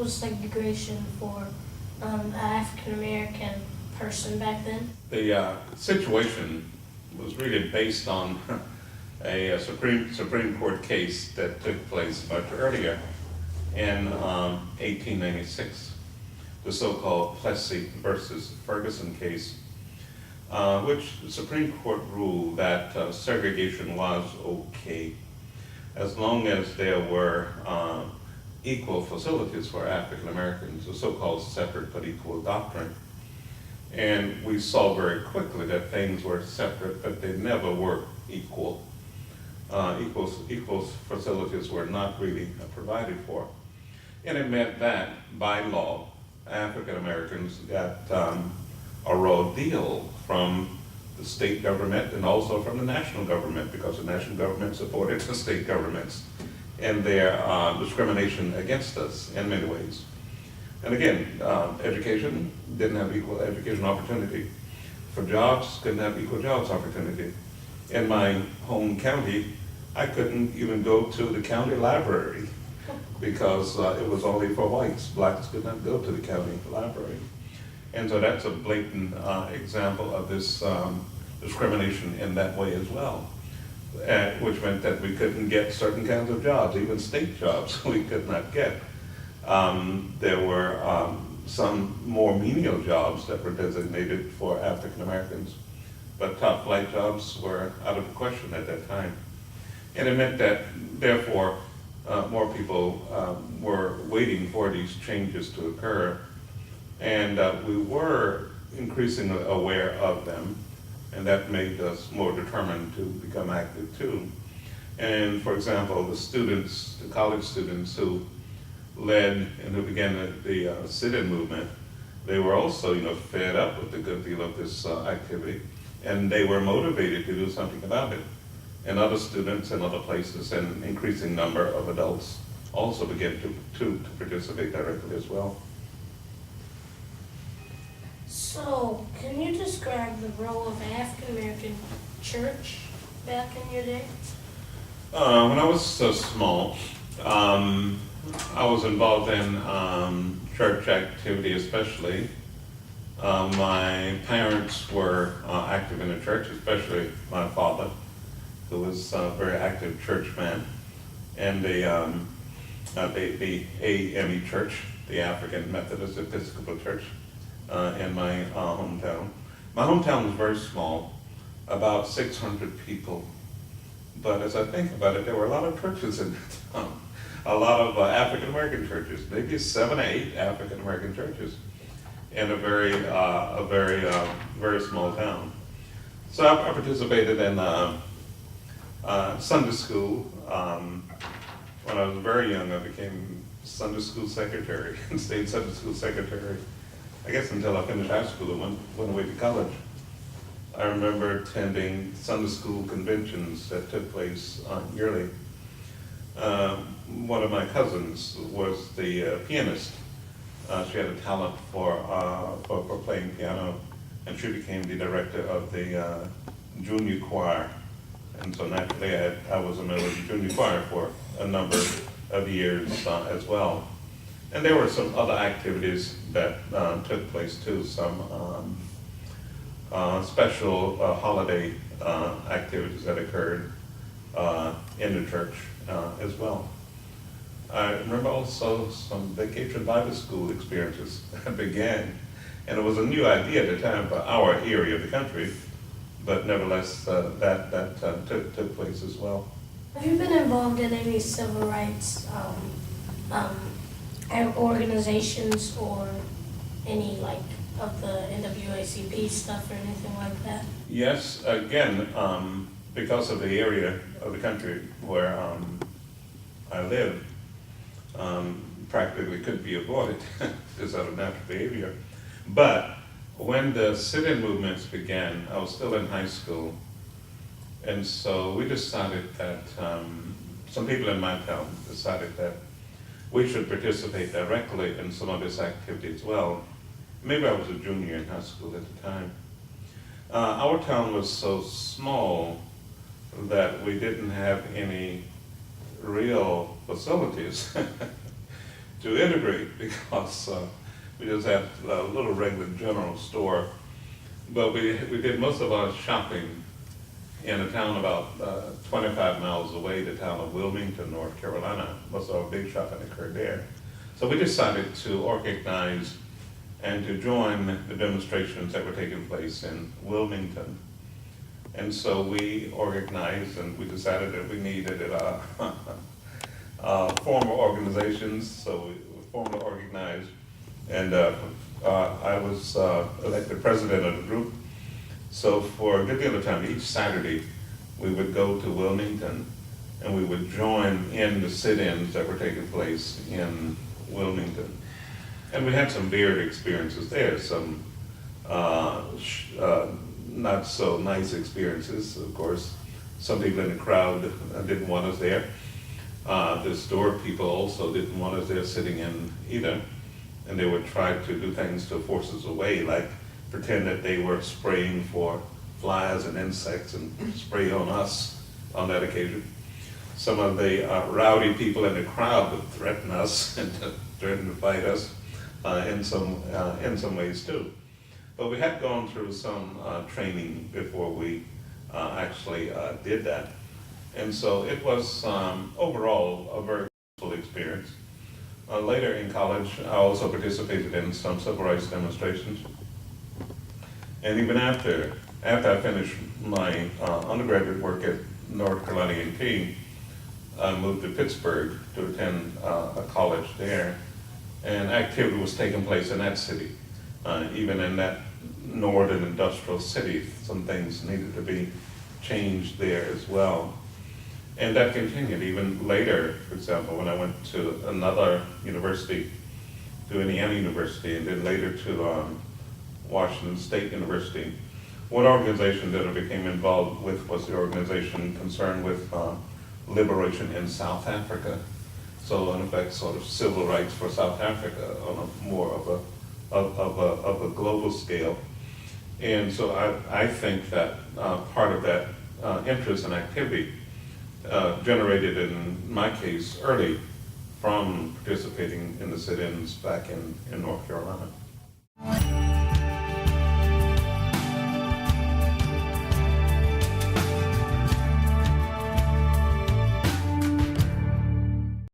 was segregation for an African American person back then? The situation was really based on a Supreme Court case that took place much earlier in 1896, the so-called Plessy versus Ferguson case, which the Supreme Court ruled that segregation was okay as long as there were equal facilities for African Americans, the so-called separate but equal doctrine. And we saw very quickly that things were separate, but they never were equal. Equal facilities were not really provided for. And it meant that, by law, African Americans got a raw deal from the state government and also from the national government, because the national government supported the state governments and their discrimination against us in many ways. And again, education didn't have equal education opportunity. For jobs, couldn't have equal jobs opportunity. In my home county, I couldn't even go to the county library because it was only for whites. Blacks could not go to the county library. And so that's a blatant example of this discrimination in that way as well, which meant that we couldn't get certain kinds of jobs, even state jobs we could not get. There were some more menial jobs that were designated for African Americans, but top flight jobs were out of the question at that time. And it meant that, therefore, more people were waiting for these changes to occur. And we were increasingly aware of them, and that made us more determined to become active too. And for example, the college students who led and who began the sit-in movement, they were also, fed up with a good deal of this activity, and they were motivated to do something about it. And other students in other places, and an increasing number of adults also began to participate directly as well. So, can you describe the role of African American church back in your day? When I was small, I was involved in church activity especially. My parents were active in the church, especially my father, who was a very active churchman, and the AME Church, the African Methodist Episcopal Church, in my hometown. My hometown was very small, about 600 people, but as I think about it, there were a lot of churches in the town, a lot of African American churches, maybe 7 or 8 African American churches in a very small town. So I participated in Sunday school. When I was very young, I became Sunday school secretary and stayed Sunday school secretary, I guess, until I finished high school and went away to college. I remember attending Sunday school conventions that took place yearly. One of my cousins was the pianist. She had a talent for playing piano, and she became the director of the junior choir. And so naturally, I was a member of the junior choir for a number of years as well. And there were some other activities that took place too, some special holiday activities that occurred in the church as well. I remember also some vacation Bible school experiences that began, and it was a new idea at the time for our area of the country, but nevertheless that took place as well. Have you been involved in any civil rights organizations or any of the NAACP stuff or anything like that? Yes, again, because of the area of the country where I live, practically could be avoided just out of natural behavior. But when the sit-in movements began, I was still in high school, and so we decided that, some people in my town decided that we should participate directly in some of this activity as well. Maybe I was a junior in high school at the time. Our town was so small that we didn't have any real facilities to integrate because we just had a little regular general store. But we did most of our shopping in a town about 25 miles away, the town of Wilmington, North Carolina. Most of our big shopping occurred there. So we decided to organize and to join the demonstrations that were taking place in Wilmington. And so we organized and we decided that we needed formal organizations, so we formally organized. And I was elected president of the group. So for a good deal of time, each Saturday, we would go to Wilmington and we would join in the sit-ins that were taking place in Wilmington. And we had some varied experiences there, some not so nice experiences, of course. Some people in the crowd didn't want us there. The store people also didn't want us there sitting in either. And they would try to do things to force us away, like pretend that they were spraying for flies and insects and spray on us on that occasion. Some of the rowdy people in the crowd would threaten us and threaten to fight us in some ways too. But we had gone through some training before we actually did that. And so it was overall a very successful experience. Later in college, I also participated in some civil rights demonstrations. And even after I finished my undergraduate work at North Carolina A&T, I moved to Pittsburgh to attend a college there. And activity was taking place in that city. Even in that northern industrial city, some things needed to be changed there as well. And that continued even later. For example, when I went to another university, to Indiana University, and then later to Washington State University, one organization that I became involved with was the organization concerned with liberation in South Africa. So in effect, sort of civil rights for South Africa on a more of a global scale. And so I think that part of that interest and activity generated, in my case, early from participating in the sit-ins back in North Carolina.